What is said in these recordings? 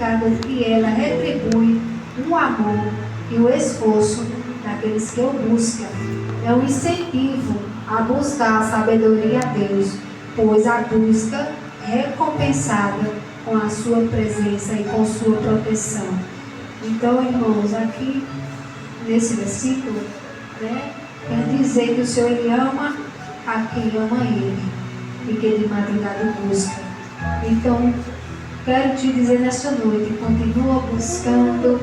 significado que ela retribui o amor e o esforço daqueles que o buscam. É um incentivo a buscar a sabedoria a Deus, pois a busca é recompensada com a sua presença e com sua proteção. Então, irmãos, aqui nesse versículo, quer dizer que o Senhor Ele ama a quem ama Ele e que de madrugada busca. Então, quero te dizer nesta noite, continua buscando,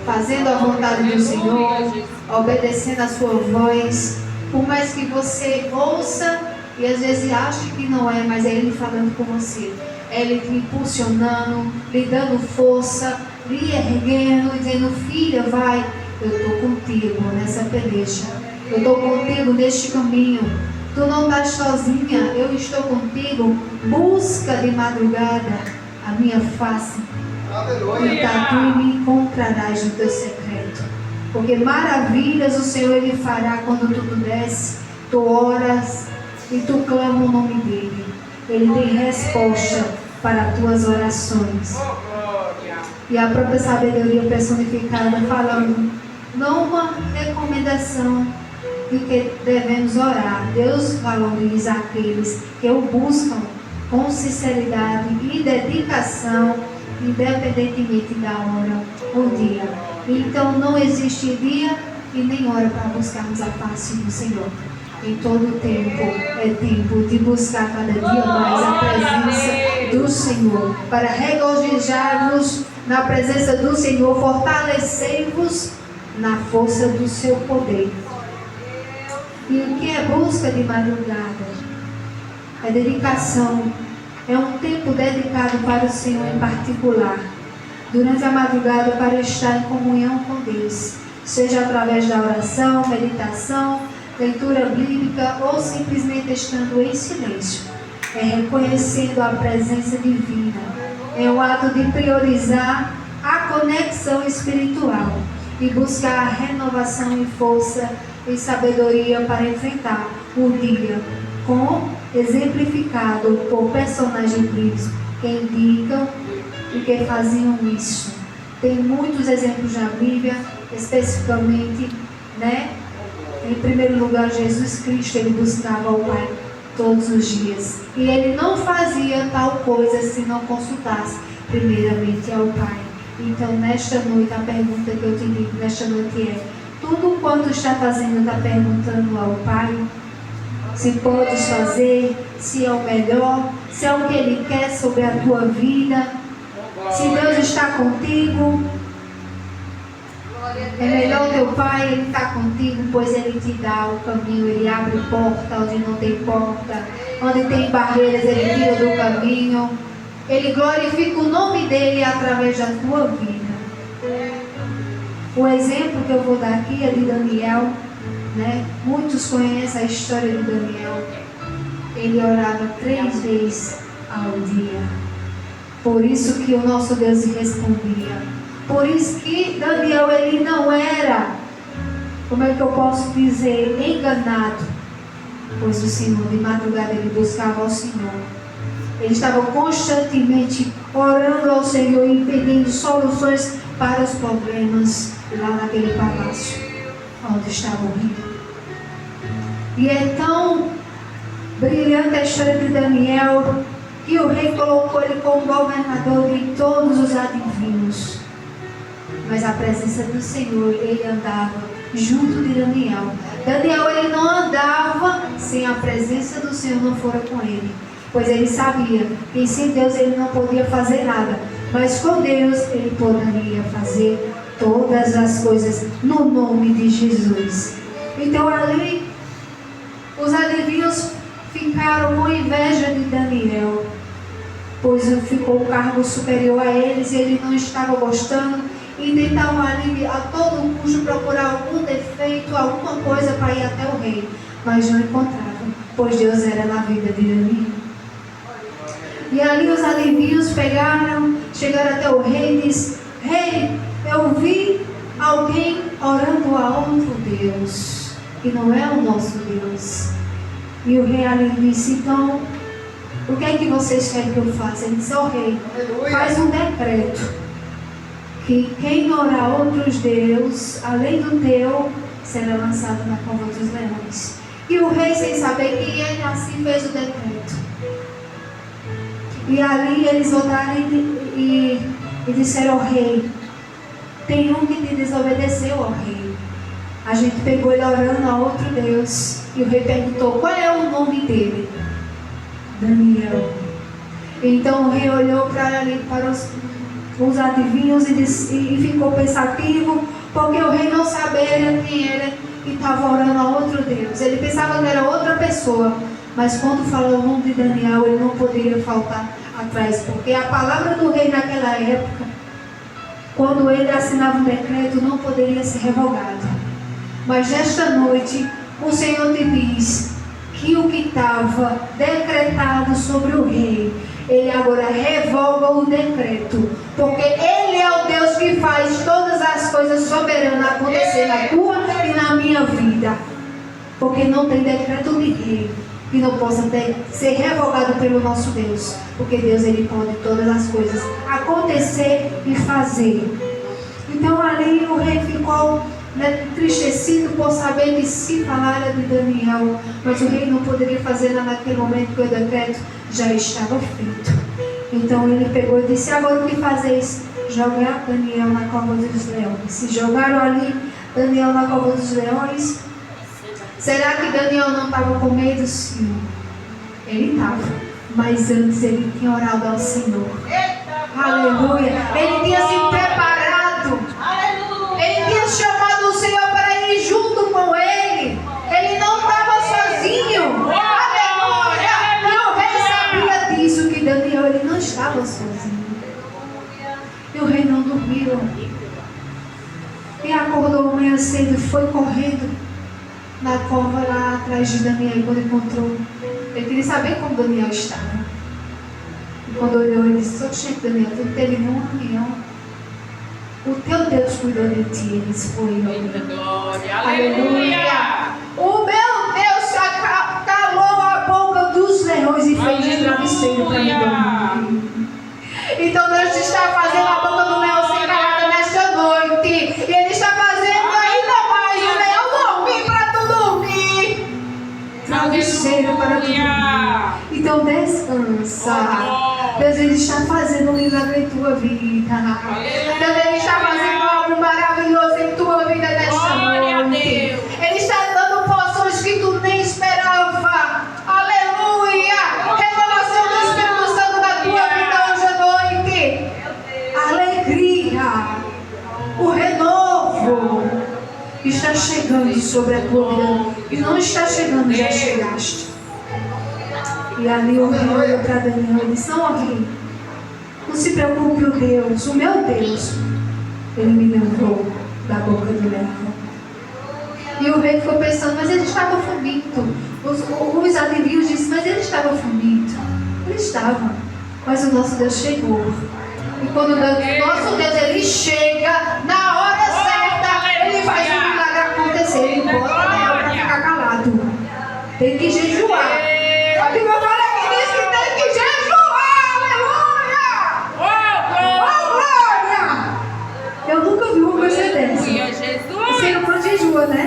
fazendo a vontade do Senhor, obedecendo a sua voz, por mais que você ouça e às vezes ache que não é, mas é Ele falando com você, é Ele te impulsionando, lhe dando força, lhe erguendo, dizendo: filha, vai, eu estou contigo nessa peleja, eu estou contigo neste caminho, tu não estás sozinha, eu estou contigo, busca de madrugada a minha face, e tu me encontrarás no teu secreto, porque maravilhas o Senhor Ele fará quando tu desce, tu oras e tu clama o nome dEle. Ele tem resposta para as tuas orações. E a própria sabedoria personificada falando, não uma recomendação de que devemos orar. Deus valoriza aqueles que o buscam com sinceridade e dedicação, independentemente da hora ou dia. Então não existe dia e nem hora para buscarmos a face do Senhor. Em todo tempo é tempo de buscar cada dia mais a presença do Senhor, para regozijarmos na presença do Senhor, fortalecei-vos na força do seu poder. E o que é busca de madrugada? É dedicação, é um tempo dedicado para o Senhor em particular, durante a madrugada, para estar em comunhão com Deus, seja através da oração, meditação, leitura bíblica ou simplesmente estando em silêncio. É reconhecendo a presença divina, é o ato de priorizar a conexão espiritual e buscar a renovação e força e sabedoria para enfrentar o dia, exemplificado por personagens bíblicos que indicam e que faziam isso. Tem muitos exemplos na Bíblia, especificamente, em primeiro lugar, Jesus Cristo, ele buscava o Pai todos os dias. E ele não fazia tal coisa se não consultasse primeiramente ao Pai. Então, nesta noite, a pergunta que eu te digo nesta noite é: tudo quanto está fazendo, está perguntando ao Pai? Se podes fazer, se é o melhor, se é o que Ele quer sobre a tua vida, se Deus está contigo. É melhor teu Pai, Ele está contigo, pois Ele te dá o caminho, Ele abre porta onde não tem porta, onde tem barreiras, Ele tira do caminho, Ele glorifica o nome dEle através da tua vida. O exemplo que eu vou dar aqui é de Daniel, Muitos conhecem a história de Daniel. Ele orava 3 vezes ao dia. Por isso que o nosso Deus respondia. Por isso que Daniel, ele não era, como é que eu posso dizer, enganado. Pois o Senhor, de madrugada, ele buscava ao Senhor. Ele estava constantemente orando ao Senhor e pedindo soluções para os problemas lá naquele palácio onde estava o rei. E é tão brilhante a história de Daniel que o rei colocou ele como governador de todos os adivinhos. Mas a presença do Senhor, ele andava junto de Daniel. Daniel, ele não andava sem a presença do Senhor não fora com ele. Pois ele sabia que sem Deus ele não podia fazer nada. Mas com Deus ele poderia fazer todas as coisas no nome de Jesus. Então ali, os adivinhos ficaram com inveja de Daniel, pois ficou um cargo superior a eles e ele não estava gostando, e tentavam ali a todo custo procurar algum defeito, alguma coisa para ir até o rei, mas não encontravam, pois Deus era na vida de Daniel. E ali os adivinhos chegaram até o rei e disse: rei, eu vi alguém orando a outro Deus, que não é o nosso Deus. E o rei ali disse: então, o que é que vocês querem que eu faça? Ele disse: rei, faz um decreto que quem orar outros deuses, além do teu, será lançado na cova dos leões. E o rei, sem saber que ele assim fez o decreto. E ali eles oraram e disseram ao rei: tem um que te desobedeceu, ó rei. A gente pegou ele orando a outro Deus. E o rei perguntou: qual é o nome dele? Daniel. Então o rei olhou para os adivinhos e ficou pensativo, porque o rei não sabia quem era que estava orando a outro Deus. Ele pensava que era outra pessoa, mas quando falou o nome de Daniel, ele não poderia faltar atrás, porque a palavra do rei naquela época, quando ele assinava um decreto, não poderia ser revogado. Mas nesta noite, o Senhor te diz que o que estava decretado sobre o rei, ele agora revoga o decreto, porque ele é o Deus que faz todas as coisas soberanas acontecer na tua e na minha vida, porque não tem decreto de rei que não possa ser revogado pelo nosso Deus, porque Deus, ele pode todas as coisas acontecer e fazer. Então ali o rei ficou entristecido por saber que se falara de Daniel, mas o rei não poderia fazer nada naquele momento, porque o decreto já estava feito. Então ele pegou e disse: agora o que fazeis? Jogar Daniel na cova dos leões. Se jogaram ali Daniel na cova dos leões, será que Daniel não estava com medo? Sim, ele estava, mas antes ele tinha orado ao Senhor. Aleluia. Ele tinha se preparado. Ele tinha chamado o Senhor para ir junto com ele. Ele não estava sozinho. Aleluia. E o rei sabia disso, que Daniel, ele não estava sozinho. E o rei não dormiu. E acordou amanhã cedo e foi correndo na cova lá atrás de Daniel. E quando encontrou, ele queria saber como Daniel estava. E quando olhou, ele disse: oxente, Daniel, tu não teve nenhuma reunião. O teu Deus cuidou de ti. Ele disse: foi. Glória, aleluia. O meu Deus calou a boca dos leões e fez de travesseiro para me dormir. Então Deus está fazendo a boca do leão ser calada nesta noite. E Ele está fazendo ainda mais o leão dormir para tu dormir. Travesseiro para tu dormir. Então descansa. Deus, ele está fazendo um milagre em tua vida. Deus, ele está fazendo algo maravilhoso em tua vida nesta noite. Ele está dando porções que tu nem esperava. Aleluia. Revelação do Espírito Santo na tua vida hoje à noite. Alegria. O renovo está chegando sobre a tua vida. E não está chegando, já chegaste. E ali o rei olhou para Daniel e disse: não, rei, não se preocupe, o meu Deus, ele me livrou da boca do leão. E o rei ficou pensando: mas ele estava faminto. Os adivinhos disseram: mas ele estava faminto. Ele estava, mas o nosso Deus chegou. E quando o nosso Deus, ele chega na hora certa, ele faz o milagre acontecer. Ele bota Daniel para ficar calado. Tem que jejuar. A Bíblia fala que diz que tem que jejuar, aleluia! Oh, glória! Eu nunca vi uma coisa dessa. Você não pode jejuar, né?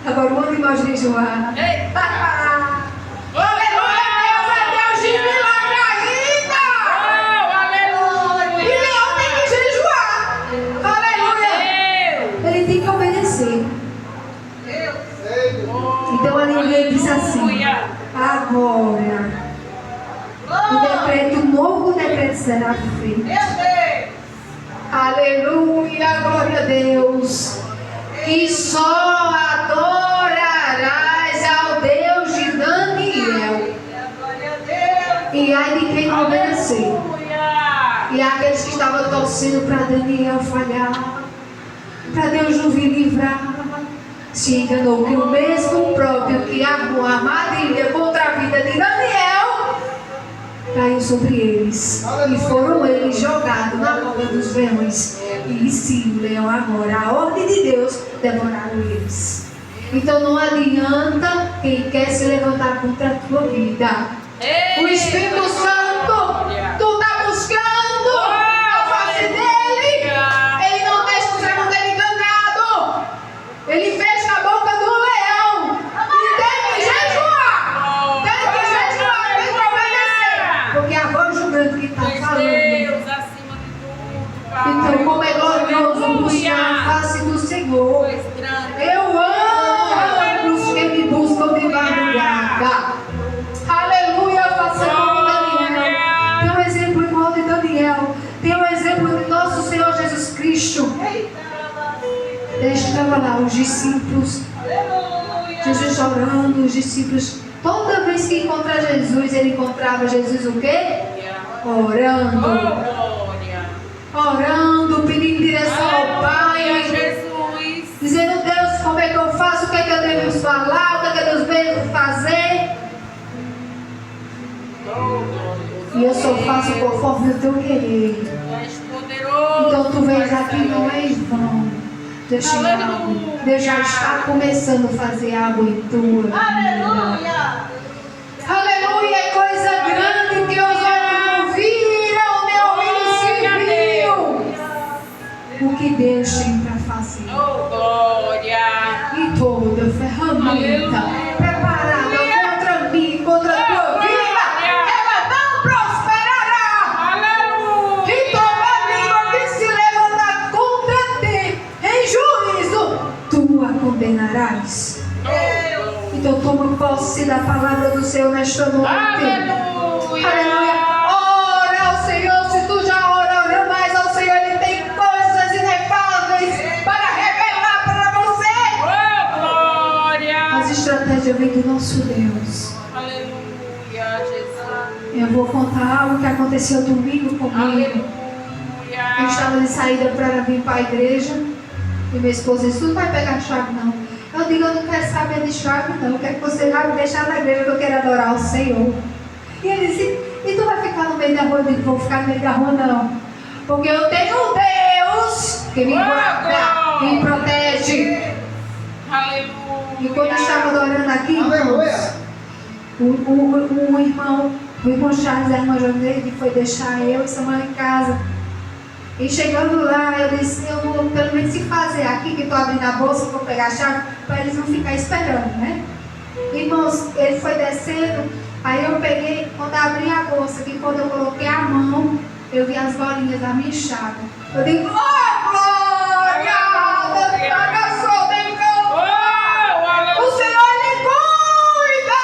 Agora o homem gosta de jejuar. Aleluia! Deus é Deus de milagre ainda! Aleluia! E Leão tem que jejuar! Aleluia! Ele tem que obedecer. Então ali o rei disse assim: agora o novo decreto será feito. Aleluia, glória a Deus. E só adorarás ao Deus de Daniel. E ai de quem não obedecer. E aqueles que estavam torcendo para Daniel falhar, para Deus não vir livrar, se enganou que o mesmo próprio que armou a armadilha contra a vida de Daniel caiu sobre eles. E foram eles jogados na cova dos leões. E sim, o leão agora, a ordem de Deus, devoraram eles. Então não adianta quem quer se levantar contra a tua vida. O Espírito Santo, tu está buscando a face dele. Ele Então, como é glorioso buscar a face do Senhor. Eu amo os que me buscam de madrugada. Aleluia, faça como Daniel. Tem um exemplo igual de Daniel. Tem um exemplo de nosso Senhor Jesus Cristo. Estava lá os discípulos. Jesus orando, os discípulos. Toda vez que encontra Jesus, ele encontrava Jesus o quê? Orando. Orando, pedindo direção ao Pai. Dizendo, Deus, como é que eu faço? O que é que eu devo falar? O que é que Deus veio fazer? E eu só faço conforme o teu querer. Então tu vês aqui, não é em vão. Deus já está começando a fazer algo em tua vida. Aleluia! Aleluia! É coisa grande que os olhos não viram, meu ouvido se viu. O que Deus tem para fazer. Oh, glória! E toda ferramenta preparada contra mim, contra a tua vida, ela não prosperará. Aleluia! E toda língua que se levantar contra ti em juízo, tu a condenarás. Então toma posse da palavra do Senhor nesta noite. Aleluia! Aleluia! Ora ao Senhor, se tu já ora mais ao Senhor, Ele tem coisas inefáveis para revelar para você. Oh, glória! As estratégias vêm do nosso Deus. Aleluia, Jesus! Eu vou contar algo que aconteceu domingo comigo. Aleluia! Eu estava de saída para vir para a igreja. E minha esposa disse, tu não vai pegar chave não. Eu digo, eu não quero saber de chave não. Eu quero que você vá me deixar na igreja, que eu quero adorar o Senhor. E ele disse, e tu vai ficar no meio da rua? Eu digo, vou ficar no meio da rua não. Porque eu tenho um Deus que me guarda, me protege. Aleluia! E quando eu estava adorando aqui, irmãos, o irmão Charles, a irmã Joneide, foi deixar eu e Samuel em casa. E chegando lá, eu disse, eu vou pelo menos se fazer aqui, que estou abrindo a bolsa, vou pegar a chave, para eles não ficarem esperando, né? Irmãos, ele foi descendo, aí eu peguei, quando eu abri a bolsa, que quando eu coloquei a mão, eu vi as bolinhas da minha chave. Eu digo, oh, glória! O Senhor, Ele cuida!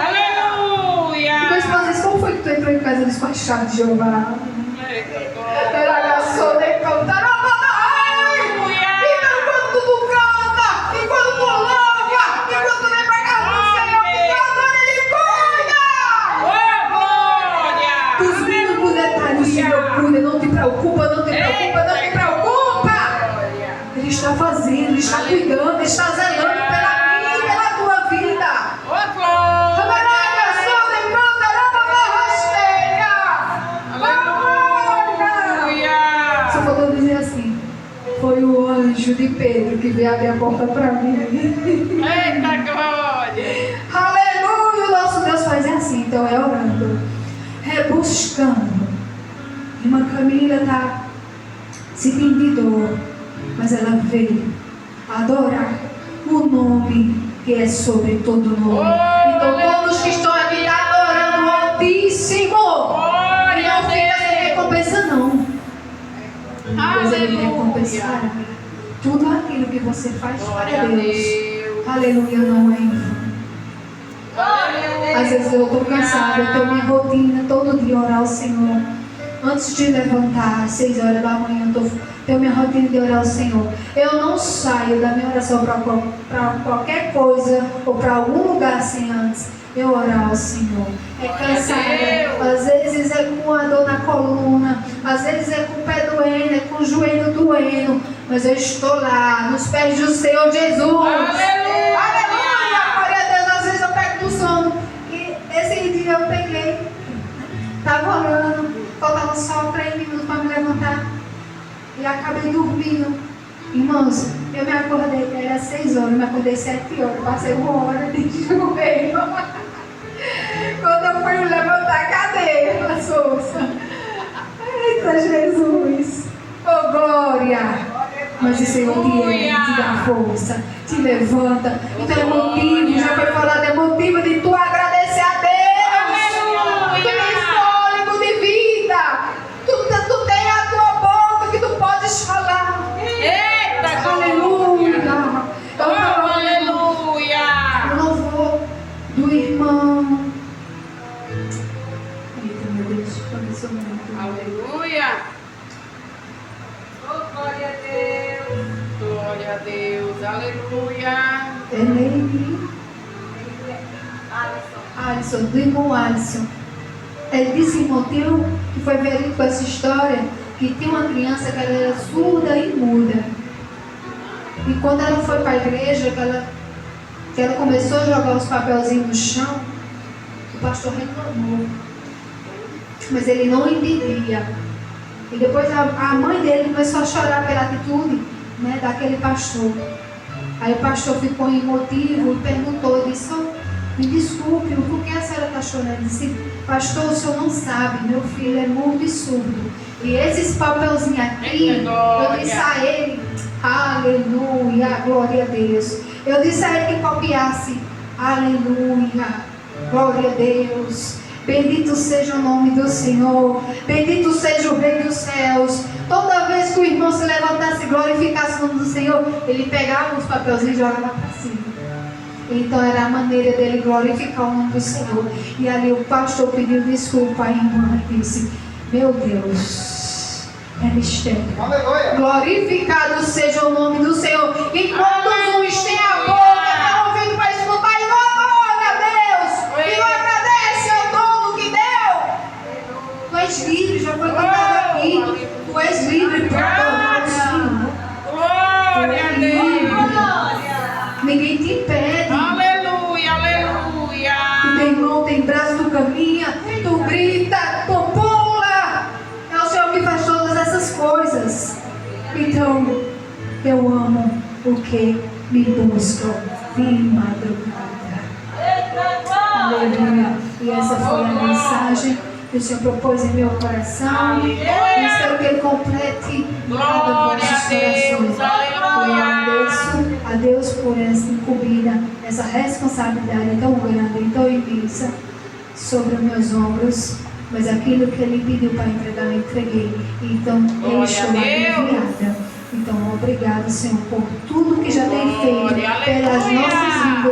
Aleluia! Depois você diz, como foi que tu entrou em casa com a chave de Jeová? Ela gastou nem cantar. Então, enquanto tu canta, enquanto tu louva, enquanto tu vem pra casa do Senhor, Ele cuida! Dos mínimos detalhes, o Senhor cuida. Não te preocupa, não te preocupa, não te preocupa. Ele está fazendo, Ele está cuidando, Ele está zelando pela minha e pela tua vida. Só faltou dizer assim, foi o anjo de Pedro que veio abrir a porta para mim. Eita glória! Aleluia! O nosso Deus faz assim, então é orando, rebuscando. Irmã Camila está sentindo de dor, mas ela veio adorar o nome que é sobre todo nome. Então todos que estão aqui adorando o Altíssimo, e não fica sem recompensa não. Pois Ele recompensará tudo aquilo que você faz para Deus. Aleluia, não é em vão. Às vezes eu estou cansada, eu tenho minha rotina todo dia orar ao Senhor. Antes de levantar às 6 horas da manhã, eu tenho minha rotina de orar ao Senhor. Eu não saio da minha oração para qualquer coisa ou para algum lugar sem antes eu orar ao Senhor. É cansada, às vezes é com a dor na coluna, às vezes é com o pé doendo, é com o joelho doendo, mas eu estou lá, nos pés do Senhor Jesus. Aleluia! Aleluia! Glória a Deus, às vezes eu pego no sono. E esse dia eu peguei, estava orando, faltava só 3 minutos para me levantar e acabei dormindo. Irmãos, eu me acordei, era 6 horas, eu me acordei 7 horas, passei 1 hora de joelho. Quando eu fui levantar, cadê a força? Eita Jesus! Oh glória! Mas o Senhor te dá força, te levanta. Então é motivo, já foi falado, é motivo de tu agradecer a Deus. Tu tens fôlego de vida. Tu tem a tua boca que Deus, aleluia. Elaine Alisson, do irmão Alisson. Ele disse, irmão, que foi verídico essa história, que tinha uma criança que ela era surda e muda. E quando ela foi para a igreja, que ela começou a jogar os papelzinhos no chão, o pastor reclamou. Mas ele não entendia. E depois a mãe dele começou a chorar pela atitude, né, daquele pastor. Aí o pastor ficou emotivo e perguntou, disse, me desculpe, por que a senhora está chorando? Ele disse, pastor, o senhor não sabe, meu filho é mudo e surdo. E esses papelzinhos aqui, eu disse a ele, aleluia, glória a Deus. Eu disse a ele que copiasse, aleluia, glória a Deus. Bendito seja o nome do Senhor, bendito seja o Rei dos céus. Toda vez que o irmão se levantasse e glorificasse o nome do Senhor, ele pegava os papelzinhos e jogava para cima. Então era a maneira dele glorificar o nome do Senhor. E ali o pastor pediu desculpa à irmã e disse, meu Deus, é mistério. Aleluia. Glorificado seja o nome do Senhor. Enquanto uns têm a boca, está ouvindo para escutar, e não adora a Deus, e não agradece ao dono que deu. Tu és livre, já foi cantado aqui. Tu és livre para adorar o Senhor. Glória a Deus. Ninguém te impede. Aleluia, aleluia. Tu tem mão, tem braço, tu caminha, tu grita, tu pula. É o Senhor que faz todas essas coisas. Então, eu amo o que me buscam de madrugada. Aleluia. E essa foi a mensagem que o Senhor propôs em meu coração. E espero que Ele complete cada Glória vossos a Deus, corações. Eu aleluia. agradeço a Deus por essa incumbida, essa responsabilidade tão grande e tão imensa sobre os meus ombros. Mas aquilo que Ele pediu para entregar, eu entreguei. Então, eu Glória estou a Deus. aliviada. Então, obrigado, Senhor, por tudo que já tem feito Glória, pelas aleluia. nossas vidas.